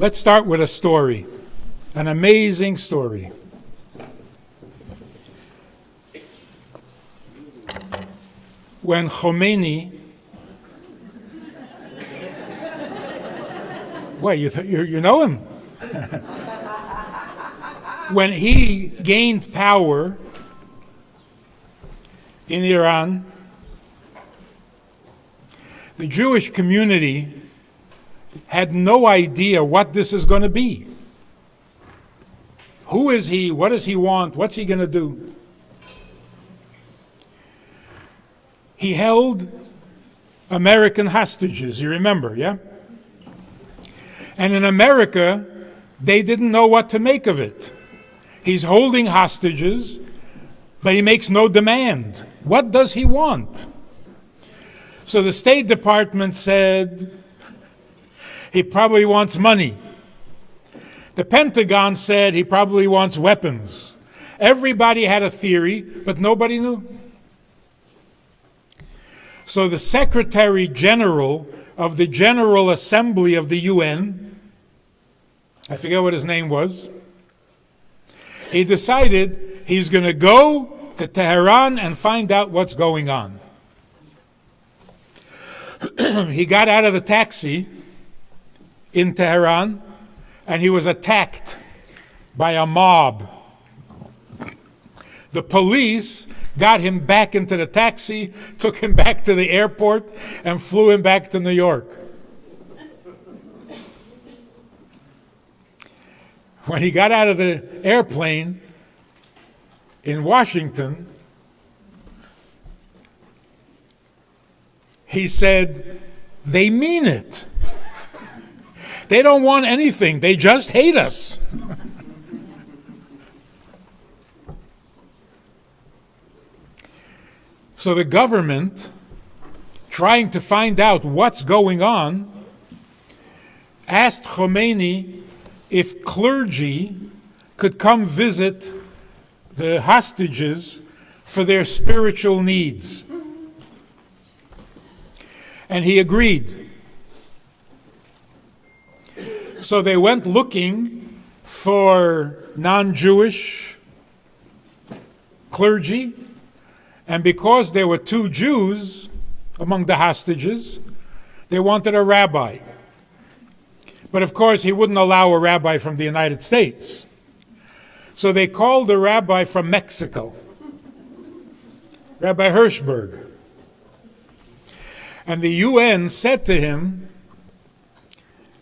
Let's start with a story, an amazing story. When Khomeini, what, you know him? When he gained power in Iran, the Jewish community had no idea what this is going to be. Who is he? What does he want? What's he going to do? He held American hostages, you remember, yeah? And in America, they didn't know what to make of it. He's holding hostages, but he makes no demand. What does he want? So the State Department said he probably wants money. The Pentagon said he probably wants weapons. Everybody had a theory, but nobody knew. So the Secretary General of the General Assembly of the UN, I forget what his name was, he decided he's going to go to Tehran and find out what's going on. He got out of the taxi in Tehran and he was attacked by a mob. The police got him back into the taxi, took him back to the airport, and flew him back to New York. When he got out of the airplane in Washington, he said, "They mean it. They don't want anything. They just hate us." So the government, trying to find out what's going on, asked Khomeini if clergy could come visit the hostages for their spiritual needs. And he agreed. So they went looking for non-Jewish clergy, and because there were 2 Jews among the hostages, they wanted a rabbi. But of course, he wouldn't allow a rabbi from the United States. So they called a rabbi from Mexico, Rabbi Hirschberg. And the UN said to him,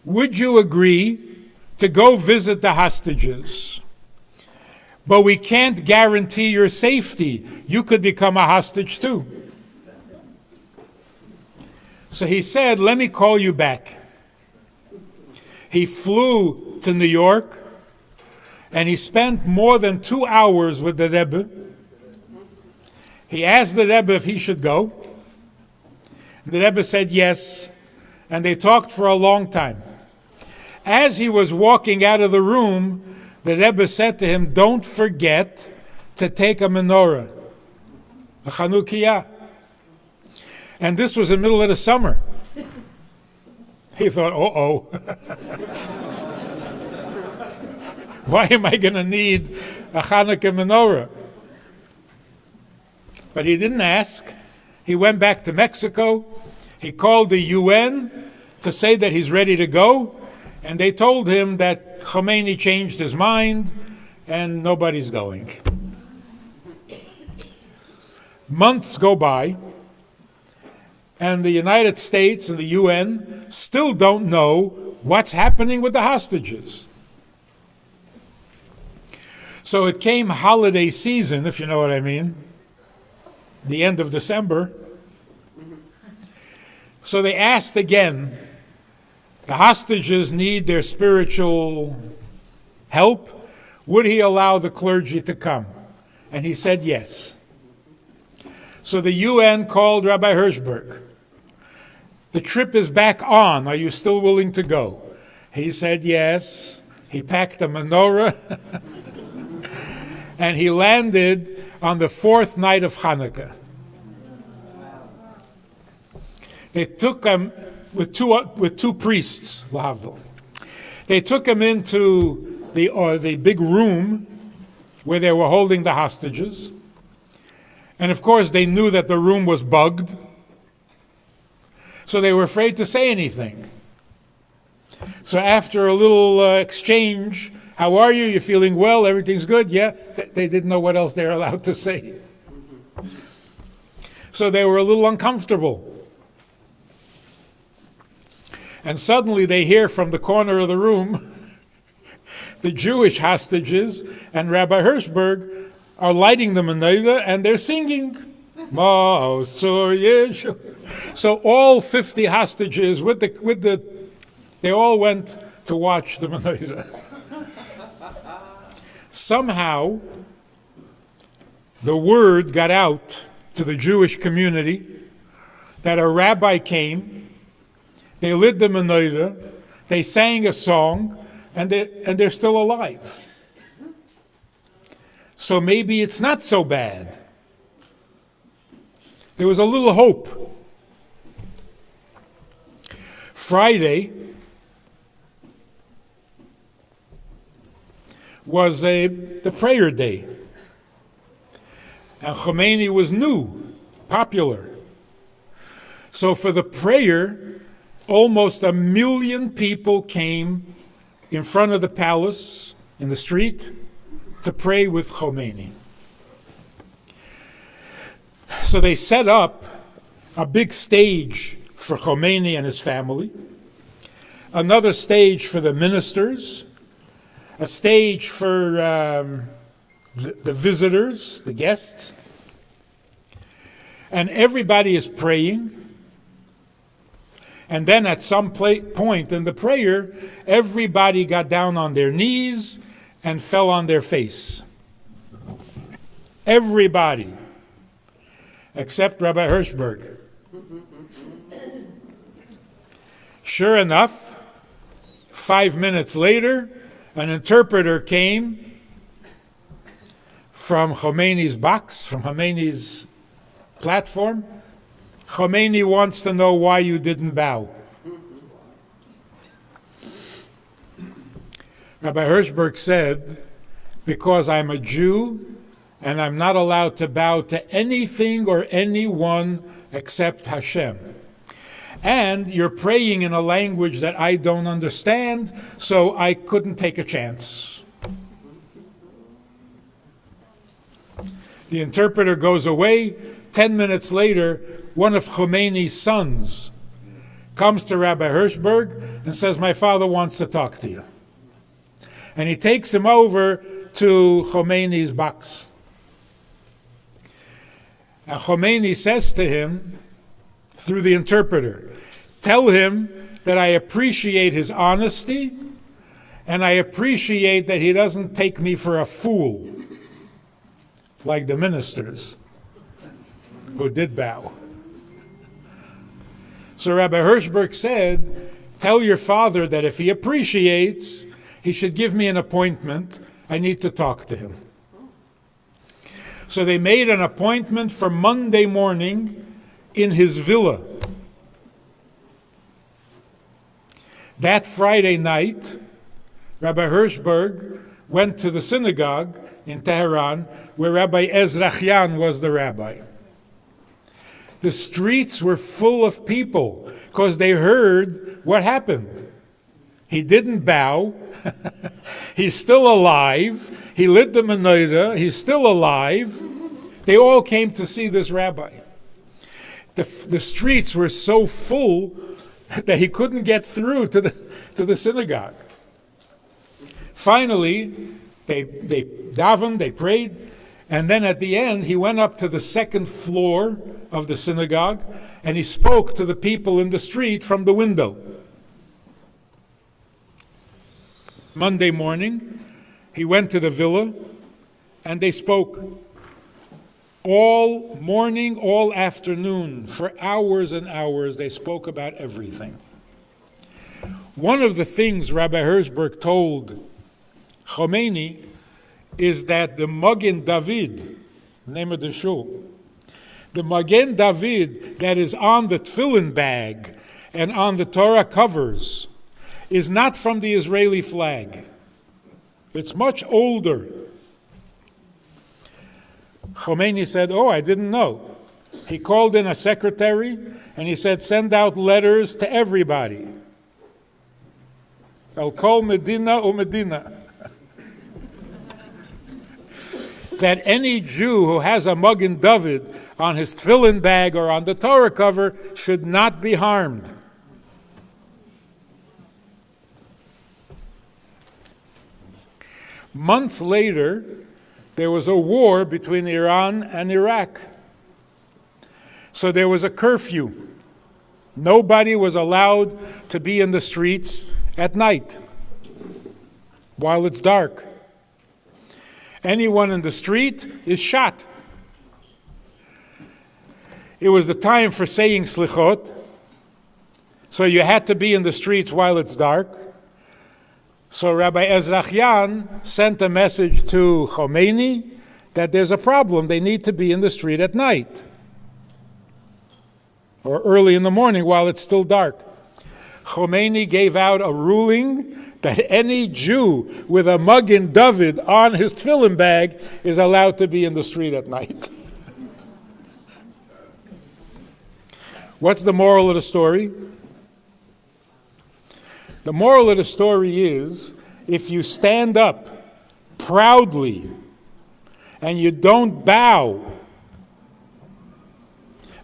"Would you agree to go visit the hostages? But we can't guarantee your safety. You could become a hostage too." So he said, "Let me call you back." He flew to New York, and he spent more than 2 hours with the Rebbe. He asked the Rebbe if he should go. The Rebbe said yes, and they talked for a long time. As he was walking out of the room, the Rebbe said to him, "Don't forget to take a menorah, a Chanukah." And this was in the middle of the summer. He thought, uh-oh. Why am I going to need a Hanukkah menorah? But he didn't ask. He went back to Mexico. He called the UN to say that he's ready to go. And they told him that Khomeini changed his mind and nobody's going. Months go by, and the United States and the UN still don't know what's happening with the hostages. So it came holiday season, if you know what I mean, the end of December. So they asked again, the hostages need their spiritual help. Would he allow the clergy to come? And he said yes. So the UN called Rabbi Hirschberg. The trip is back on. Are you still willing to go? He said yes. He packed a menorah and he landed on the 4th night of Chanukah. They took him with two priests, Lahavdil. They took him into the big room where they were holding the hostages. And of course, they knew that the room was bugged. So they were afraid to say anything. So after a little exchange, how are you? You feeling well? Everything's good? Yeah. They didn't know what else they were allowed to say. So they were a little uncomfortable. And suddenly they hear from the corner of the room, the Jewish hostages and Rabbi Hirschberg are lighting the menorah and they're singing. So all 50 hostages they all went to watch the menorah. Somehow, the word got out to the Jewish community that a rabbi came, they lit the menorah, they sang a song, and they're still alive. So maybe it's not so bad. There was a little hope. Friday was the prayer day. And Khomeini was new, popular. So for the prayer, almost 1 million people came in front of the palace, in the street, to pray with Khomeini. So they set up a big stage for Khomeini and his family, another stage for the ministers, a stage for the visitors, the guests, and everybody is praying. And then at some point in the prayer, everybody got down on their knees and fell on their face. Everybody, except Rabbi Hirschberg. Sure enough, 5 minutes later, an interpreter came from Khomeini's box, from Khomeini's platform. Khomeini wants to know why you didn't bow. Rabbi Hirschberg said, because I'm a Jew and I'm not allowed to bow to anything or anyone except Hashem. And you're praying in a language that I don't understand, so I couldn't take a chance. The interpreter goes away. 10 minutes later, one of Khomeini's sons comes to Rabbi Hirschberg and says, my father wants to talk to you. And he takes him over to Khomeini's box. And Khomeini says to him, through the interpreter, tell him that I appreciate his honesty and I appreciate that he doesn't take me for a fool, like the ministers who did bow. So Rabbi Hirschberg said, tell your father that if he appreciates, he should give me an appointment. I need to talk to him. So they made an appointment for Monday morning in his villa. That Friday night, Rabbi Hirschberg went to the synagogue in Tehran where Rabbi Ezrachian was the rabbi. The streets were full of people because they heard what happened. He didn't bow. He's still alive. He lit the menorah. He's still alive. They all came to see this rabbi. The streets were so full that he couldn't get through to the synagogue. Finally, they davened, they prayed, and then at the end, he went up to the second floor of the synagogue, and he spoke to the people in the street from the window. Monday morning, he went to the villa, and they spoke all morning, all afternoon, for hours and hours. They spoke about everything. One of the things Rabbi Hirschberg told Khomeini is that the Magen David, name of the shul, the Magen David that is on the tefillin bag and on the Torah covers is not from the Israeli flag. It's much older. Khomeini said, "Oh, I didn't know." He called in a secretary and he said, "Send out letters to everybody. Al kol Medina o Medina." That any Jew who has a Magen David on his tefillin bag or on the Torah cover should not be harmed. Months later, there was a war between Iran and Iraq. So there was a curfew. Nobody was allowed to be in the streets at night while it's dark. Anyone in the street is shot. It was the time for saying slichot, so you had to be in the streets while it's dark. So Rabbi Ezrachian sent a message to Khomeini that there's a problem. They need to be in the street at night or early in the morning while it's still dark. Khomeini gave out a ruling that any Jew with a Magen David on his tefillin bag is allowed to be in the street at night. What's the moral of the story? The moral of the story is, if you stand up proudly and you don't bow,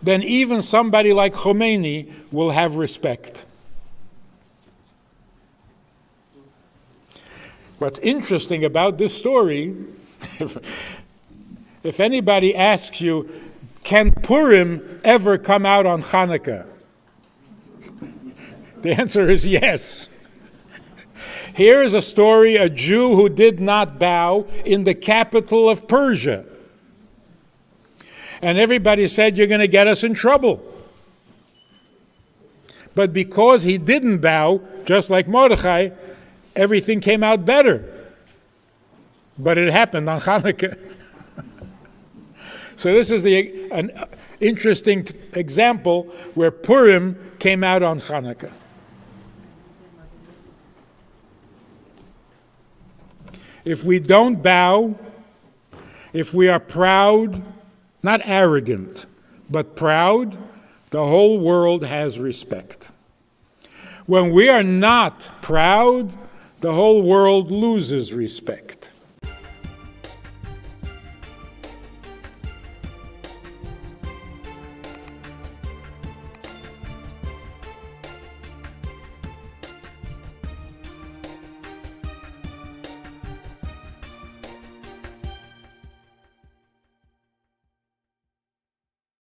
then even somebody like Khomeini will have respect. What's interesting about this story, if anybody asks you, can Purim ever come out on Chanukah? The answer is yes. Here is a story, a Jew who did not bow in the capital of Persia. And everybody said, you're going to get us in trouble. But because he didn't bow, just like Mordechai, everything came out better. But it happened on Chanukah. So this is an interesting example where Purim came out on Chanukah. If we don't bow, if we are proud, not arrogant, but proud, the whole world has respect. When we are not proud, the whole world loses respect.